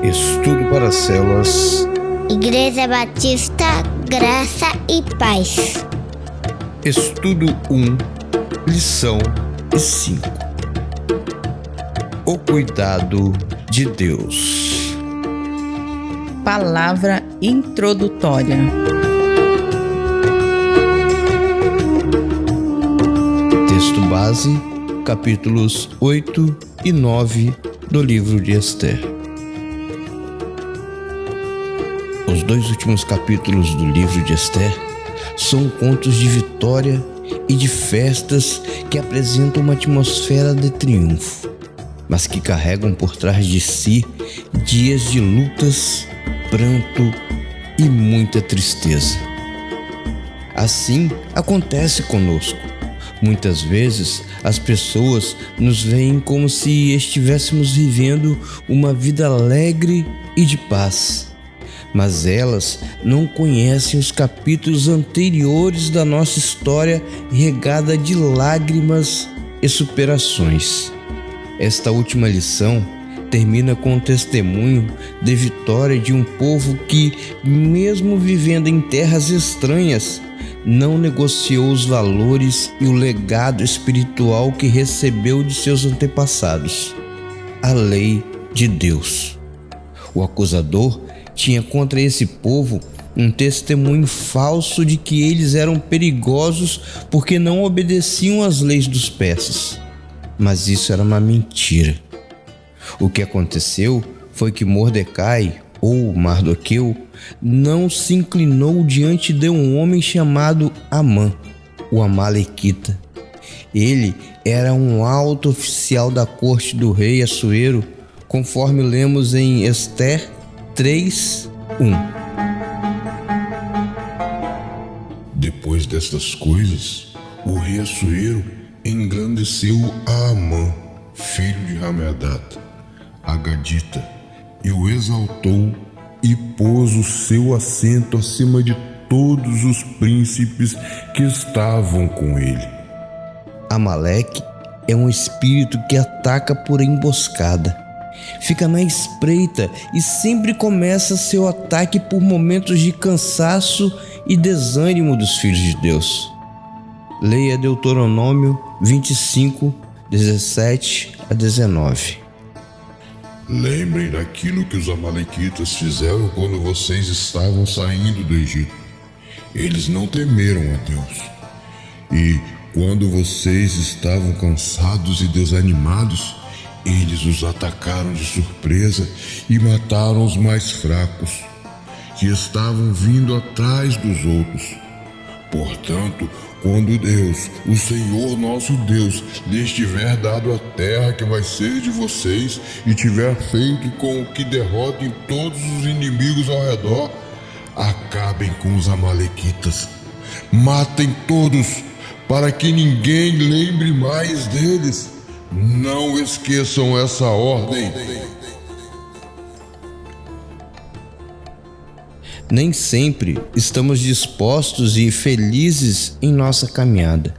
Estudo para as células. Igreja Batista, Graça e Paz. Estudo 1, lição 5. O cuidado de Deus. Palavra introdutória. Texto base, capítulos 8 e 9 do livro de Esther. Os 2 últimos capítulos do livro de Esther são contos de vitória e de festas que apresentam uma atmosfera de triunfo, mas que carregam por trás de si dias de lutas, pranto e muita tristeza. Assim acontece conosco. Muitas vezes as pessoas nos veem como se estivéssemos vivendo uma vida alegre e de paz, mas elas não conhecem os capítulos anteriores da nossa história regada de lágrimas e superações. Esta última lição termina com o testemunho de vitória de um povo que, mesmo vivendo em terras estranhas, não negociou os valores e o legado espiritual que recebeu de seus antepassados, a lei de Deus. O acusador tinha contra esse povo um testemunho falso de que eles eram perigosos porque não obedeciam às leis dos persas. Mas isso era uma mentira. O que aconteceu foi que Mordecai, ou Mardoqueu, não se inclinou diante de um homem chamado Amã, o Amalequita. Ele era um alto oficial da corte do rei Assuero, conforme lemos em Esther 3:1. Depois destas coisas, o rei Assuero engrandeceu a Amã, filho de Hamedata, Agadita, e o exaltou e pôs o seu assento acima de todos os príncipes que estavam com ele. Amaleque é um espírito que ataca por emboscada. Fica na espreita e sempre começa seu ataque por momentos de cansaço e desânimo dos filhos de Deus. Leia Deuteronômio 25, 17 a 19. Lembrem daquilo que os amalequitas fizeram quando vocês estavam saindo do Egito. Eles não temeram a Deus. E quando vocês estavam cansados e desanimados, eles os atacaram de surpresa e mataram os mais fracos, que estavam vindo atrás dos outros. Portanto, quando Deus, o Senhor nosso Deus, lhes tiver dado a terra que vai ser de vocês e tiver feito com que derrotem todos os inimigos ao redor, acabem com os amalequitas. Matem todos, para que ninguém lembre mais deles. Não esqueçam essa ordem. Nem sempre estamos dispostos e felizes em nossa caminhada.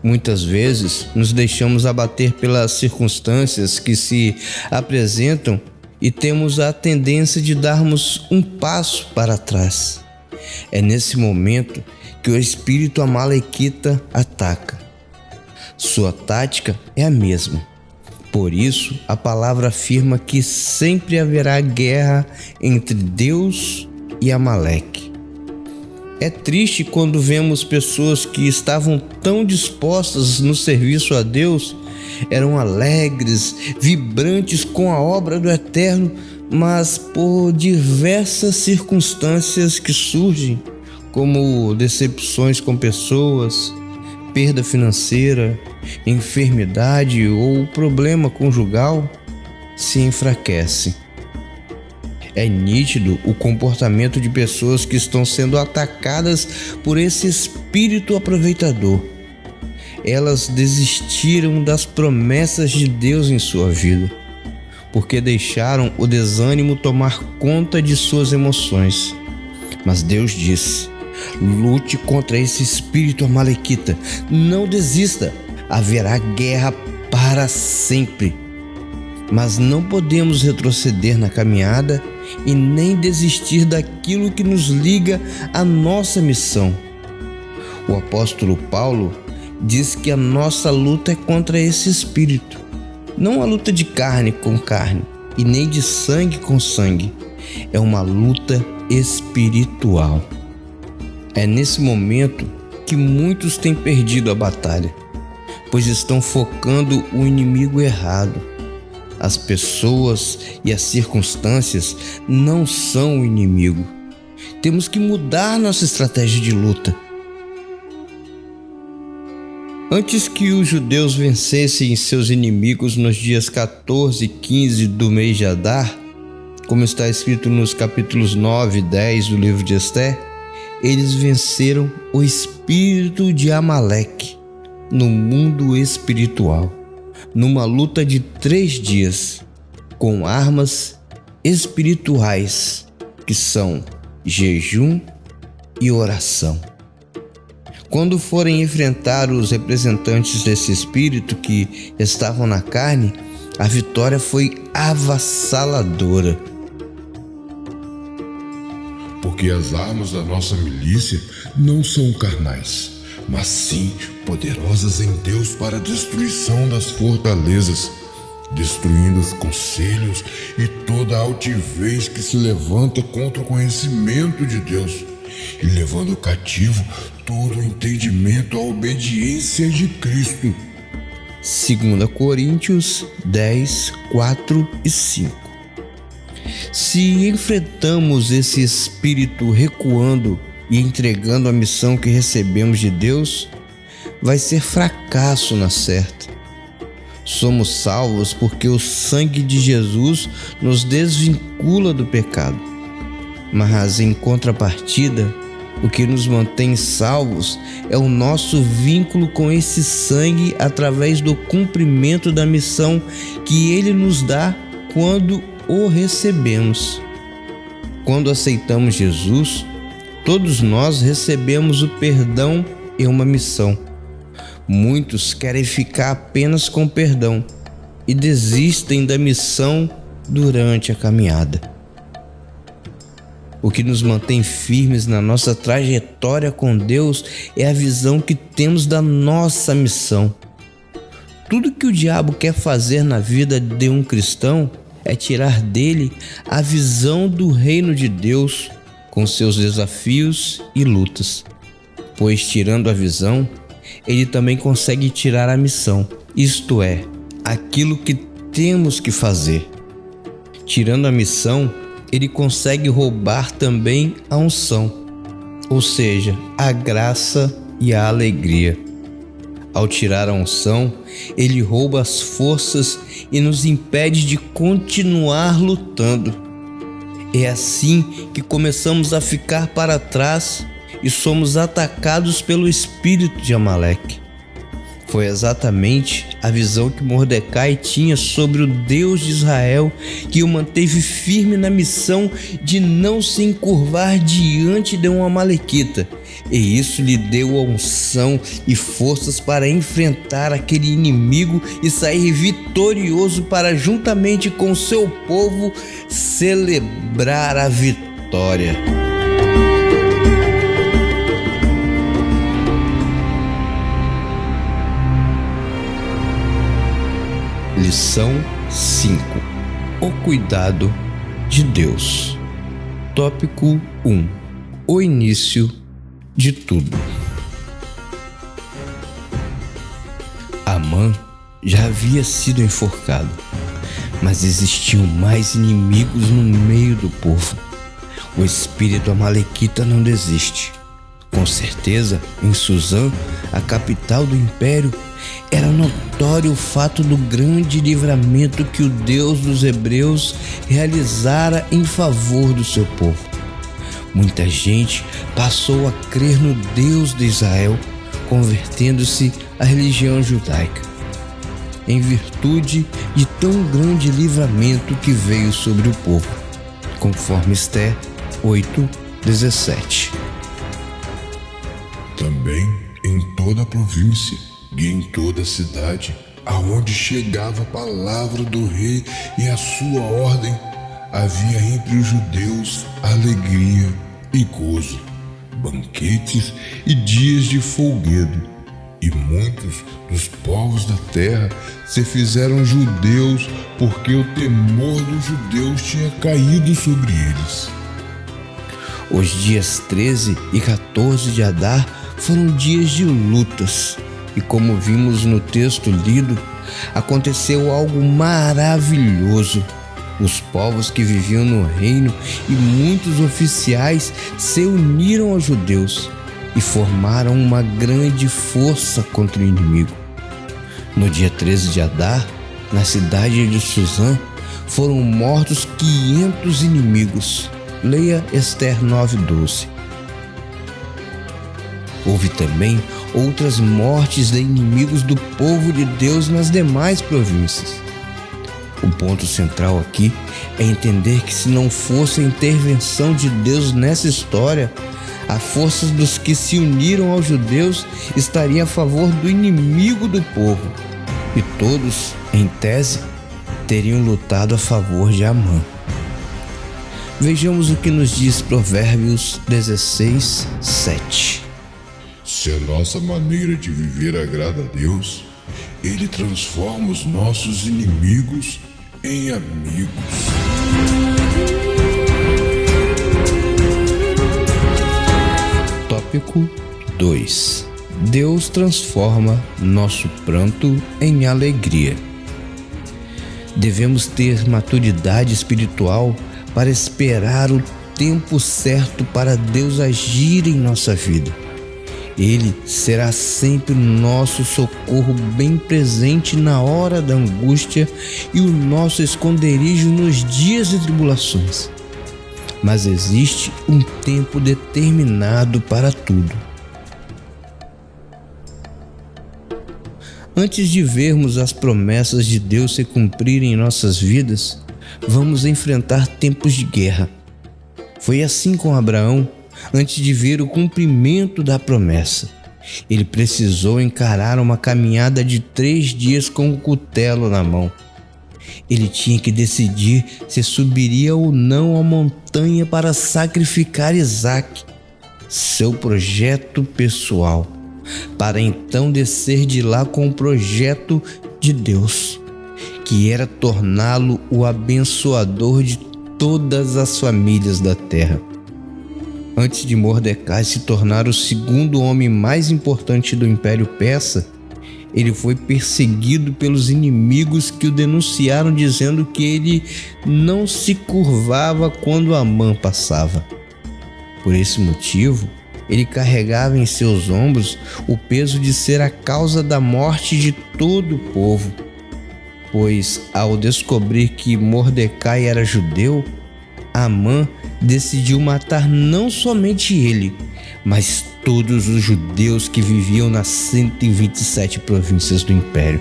Muitas vezes nos deixamos abater pelas circunstâncias que se apresentam e temos a tendência de darmos um passo para trás. É nesse momento que o espírito amalequita ataca. Sua tática é a mesma. Por isso, a palavra afirma que sempre haverá guerra entre Deus e Amaleque. É triste quando vemos pessoas que estavam tão dispostas no serviço a Deus, eram alegres, vibrantes com a obra do Eterno, mas por diversas circunstâncias que surgem, como decepções com pessoas, perda financeira, enfermidade ou problema conjugal, se enfraquecem. É nítido o comportamento de pessoas que estão sendo atacadas por esse espírito aproveitador. Elas desistiram das promessas de Deus em sua vida, porque deixaram o desânimo tomar conta de suas emoções. Mas Deus disse: lute contra esse espírito amalequita, não desista, haverá guerra para sempre. mas não podemos retroceder na caminhada e nem desistir daquilo que nos liga à nossa missão. O apóstolo Paulo diz que a nossa luta é contra esse espírito, não a luta de carne com carne e nem de sangue com sangue, é uma luta espiritual. É nesse momento que muitos têm perdido a batalha, pois estão focando o inimigo errado. As pessoas e as circunstâncias não são o inimigo. Temos que mudar nossa estratégia de luta. Antes que os judeus vencessem seus inimigos nos dias 14 e 15 do mês de Adar, como está escrito nos capítulos 9 e 10 do livro de Esté, eles venceram o espírito de Amaleque no mundo espiritual, numa luta de 3 dias, com armas espirituais, que são jejum e oração. Quando forem enfrentar os representantes desse espírito que estavam na carne, a vitória foi avassaladora. Porque as armas da nossa milícia não são carnais, mas sim poderosas em Deus para a destruição das fortalezas, destruindo os conselhos e toda a altivez que se levanta contra o conhecimento de Deus, e levando cativo todo o entendimento à obediência de Cristo. 2 Coríntios 10, 4 e 5. Se enfrentamos esse espírito recuando e entregando a missão que recebemos de Deus, vai ser fracasso na certa. Somos salvos porque o sangue de Jesus nos desvincula do pecado. Mas, em contrapartida, o que nos mantém salvos é o nosso vínculo com esse sangue através do cumprimento da missão que Ele nos dá quando o recebemos. Quando aceitamos Jesus, todos nós recebemos o perdão e uma missão. Muitos querem ficar apenas com perdão e desistem da missão durante a caminhada. O que nos mantém firmes na nossa trajetória com Deus é a visão que temos da nossa missão. Tudo que o diabo quer fazer na vida de um cristão é tirar dele a visão do reino de Deus com seus desafios e lutas. Pois, tirando a visão, ele também consegue tirar a missão, isto é, aquilo que temos que fazer. Tirando a missão, ele consegue roubar também a unção, ou seja, a graça e a alegria. Ao tirar a unção, ele rouba as forças e nos impede de continuar lutando. É assim que começamos a ficar para trás e somos atacados pelo espírito de Amaleque. Foi exatamente a visão que Mordecai tinha sobre o Deus de Israel que o manteve firme na missão de não se encurvar diante de um amalequita, e isso lhe deu a unção e forças para enfrentar aquele inimigo e sair vitorioso para, juntamente com seu povo, celebrar a vitória. Lição 5. O cuidado de Deus. Tópico 1. O início de tudo. Amã já havia sido enforcado, mas existiam mais inimigos no meio do povo. O espírito amalequita não desiste. Com certeza, em Suzã, a capital do império, era notório o fato do grande livramento que o Deus dos hebreus realizara em favor do seu povo. Muita gente passou a crer no Deus de Israel, convertendo-se à religião judaica, em virtude de tão grande livramento que veio sobre o povo, conforme Esté 8:17. Também em toda a província e em toda a cidade aonde chegava a palavra do rei e a sua ordem, havia entre os judeus alegria e gozo, banquetes e dias de folguedo, e muitos dos povos da terra se fizeram judeus, porque o temor dos judeus tinha caído sobre eles. Os dias 13 e 14 de Adar foram dias de lutas, e como vimos no texto lido, aconteceu algo maravilhoso. Os povos que viviam no reino e muitos oficiais se uniram aos judeus e formaram uma grande força contra o inimigo. No dia 13 de Adar, na cidade de Susã, foram mortos 500 inimigos. Leia Ester 9:12. Houve também outras mortes de inimigos do povo de Deus nas demais províncias. O ponto central aqui é entender que, se não fosse a intervenção de Deus nessa história, a força dos que se uniram aos judeus estaria a favor do inimigo do povo, e todos, em tese, teriam lutado a favor de Amã. Vejamos o que nos diz Provérbios 16:7. Se a nossa maneira de viver agrada a Deus, Ele transforma os nossos inimigos em amigos. Tópico 2. Deus transforma nosso pranto em alegria. Devemos ter maturidade espiritual para esperar o tempo certo para Deus agir em nossa vida. Ele será sempre o nosso socorro bem presente na hora da angústia e o nosso esconderijo nos dias de tribulações. Mas existe um tempo determinado para tudo. Antes de vermos as promessas de Deus se cumprirem em nossas vidas, vamos enfrentar tempos de guerra. Foi assim com Abraão. Antes de ver o cumprimento da promessa, ele precisou encarar uma caminhada de 3 dias com o cutelo na mão. Ele tinha que decidir se subiria ou não a montanha para sacrificar Isaque, seu projeto pessoal, para então descer de lá com o projeto de Deus, que era torná-lo o abençoador de todas as famílias da terra. Antes de Mordecai se tornar o segundo homem mais importante do Império Persa, ele foi perseguido pelos inimigos que o denunciaram, dizendo que ele não se curvava quando Amã passava. Por esse motivo, ele carregava em seus ombros o peso de ser a causa da morte de todo o povo, pois, ao descobrir que Mordecai era judeu, Amã decidiu matar não somente ele, mas todos os judeus que viviam nas 127 províncias do Império.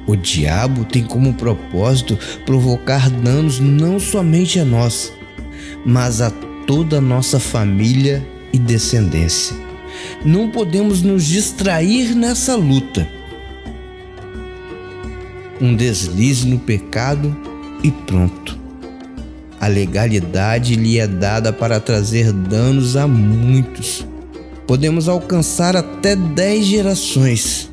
O diabo tem como propósito provocar danos não somente a nós, mas a toda a nossa família e descendência. Não podemos nos distrair nessa luta. Um deslize no pecado e pronto. A legalidade lhe é dada para trazer danos a muitos. Podemos alcançar até 10 gerações.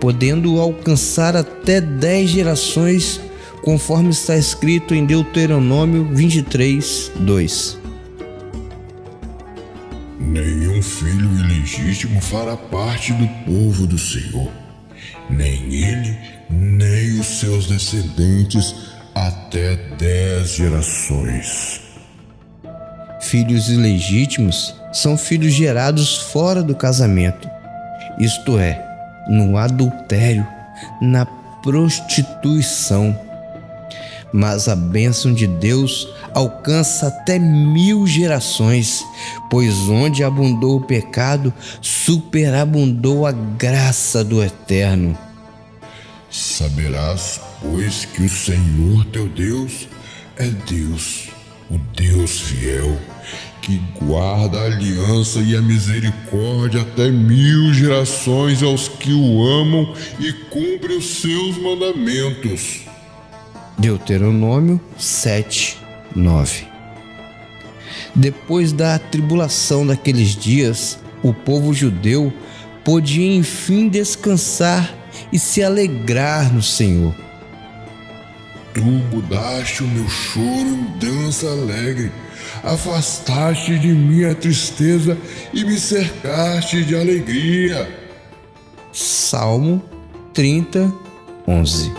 Podendo alcançar até 10 gerações, conforme está escrito em Deuteronômio 23:2. Nenhum filho ilegítimo fará parte do povo do Senhor, nem ele, nem os seus descendentes, até 10 gerações. Filhos ilegítimos são filhos gerados fora do casamento, isto é, no adultério, na prostituição. Mas a bênção de Deus alcança até 1000 gerações, pois onde abundou o pecado, superabundou a graça do Eterno. Saberás, pois, que o Senhor teu Deus é Deus, o Deus fiel, que guarda a aliança e a misericórdia até 1000 gerações aos que o amam e cumpre os seus mandamentos. Deuteronômio 7:9. Depois da tribulação daqueles dias, o povo judeu podia enfim descansar e se alegrar no Senhor. Tu mudaste o meu choro em dança alegre, afastaste de mim a tristeza e me cercaste de alegria. Salmo 30:11.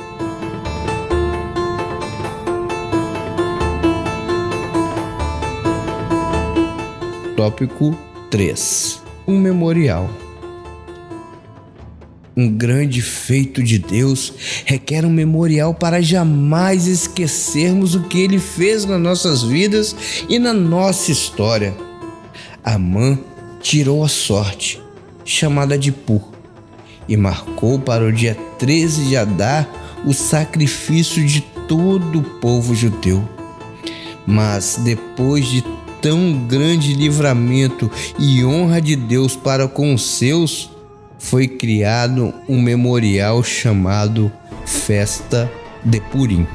Tópico 3. Um memorial. Um grande feito de Deus requer um memorial para jamais esquecermos o que Ele fez nas nossas vidas e na nossa história. Amã tirou a sorte, chamada de Pur, e marcou para o dia 13 de Adar o sacrifício de todo o povo judeu. Mas depois de tão grande livramento e honra de Deus para com os seus, foi criado um memorial chamado Festa de Purim.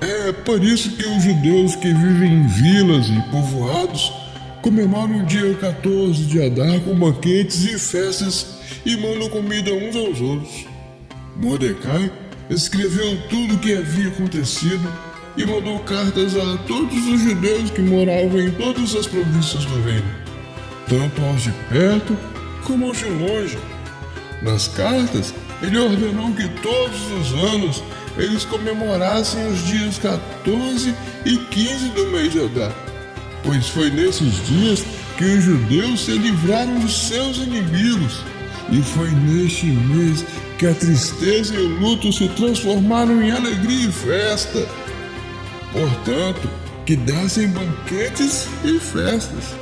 É por isso que os judeus que vivem em vilas e povoados comemoram o dia 14 de Adar com banquetes e festas e mandam comida uns aos outros. Mordecai escreveu tudo o que havia acontecido e mandou cartas a todos os judeus que moravam em todas as províncias do reino, tanto aos de perto como aos de longe. Nas cartas, ele ordenou que todos os anos eles comemorassem os dias 14 e 15 do mês de Adar, pois foi nesses dias que os judeus se livraram dos seus inimigos, e foi neste mês que a tristeza e o luto se transformaram em alegria e festa. Portanto, que dessem banquetes e festas,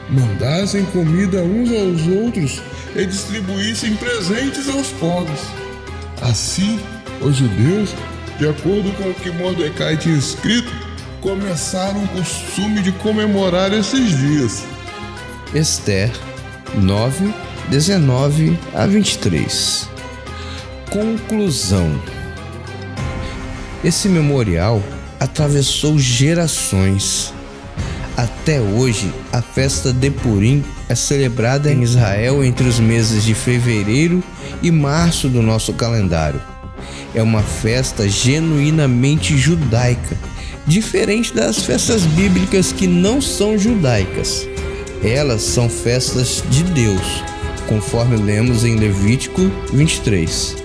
mandassem comida uns aos outros e distribuíssem presentes aos pobres. Assim, os judeus, de acordo com o que Mordecai tinha escrito, começaram o costume de comemorar esses dias. Ester 9:19-23. Conclusão. Esse memorial atravessou gerações. Até hoje, a festa de Purim é celebrada em Israel entre os meses de fevereiro e março do nosso calendário. É uma festa genuinamente judaica, diferente das festas bíblicas que não são judaicas. Elas são festas de Deus, conforme lemos em Levítico 23.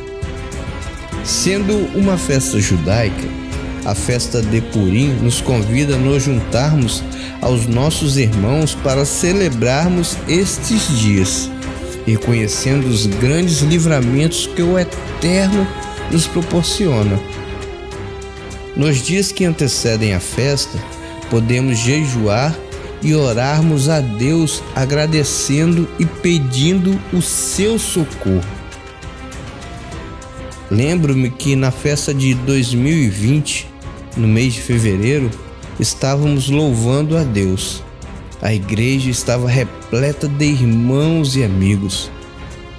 Sendo uma festa judaica, a festa de Purim nos convida a nos juntarmos aos nossos irmãos para celebrarmos estes dias, reconhecendo os grandes livramentos que o Eterno nos proporciona. Nos dias que antecedem a festa, podemos jejuar e orarmos a Deus agradecendo e pedindo o seu socorro. Lembro-me que na festa de 2020, no mês de fevereiro, estávamos louvando a Deus. A igreja estava repleta de irmãos e amigos.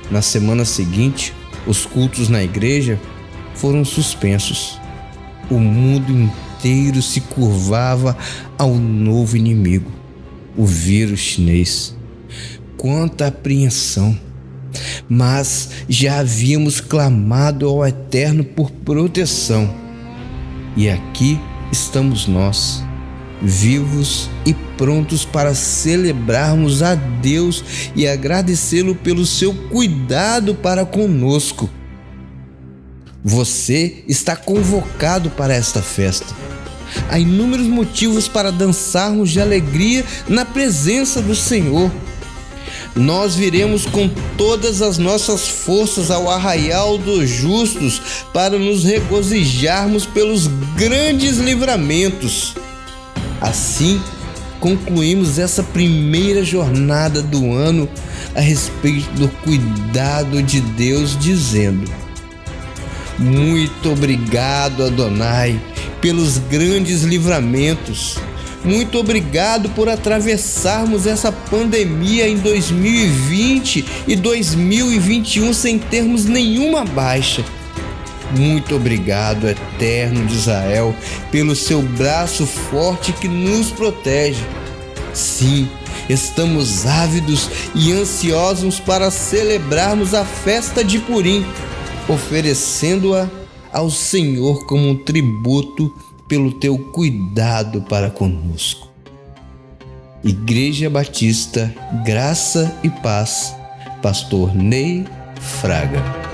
Na semana seguinte, os cultos na igreja foram suspensos. O mundo inteiro se curvava ao novo inimigo, o vírus chinês. Quanta apreensão! Mas já havíamos clamado ao Eterno por proteção. E aqui estamos nós, vivos e prontos para celebrarmos a Deus e agradecê-lo pelo seu cuidado para conosco. Você está convocado para esta festa. Há inúmeros motivos para dançarmos de alegria na presença do Senhor. Nós viremos com todas as nossas forças ao arraial dos justos para nos regozijarmos pelos grandes livramentos. Assim, concluímos essa primeira jornada do ano a respeito do cuidado de Deus, dizendo: muito obrigado, Adonai, pelos grandes livramentos. Muito obrigado por atravessarmos essa pandemia em 2020 e 2021 sem termos nenhuma baixa. Muito obrigado, Eterno de Israel, pelo seu braço forte que nos protege. Sim, estamos ávidos e ansiosos para celebrarmos a festa de Purim, oferecendo-a ao Senhor como um tributo pelo teu cuidado para conosco. Igreja Batista, Graça e Paz, Pastor Ney Fraga.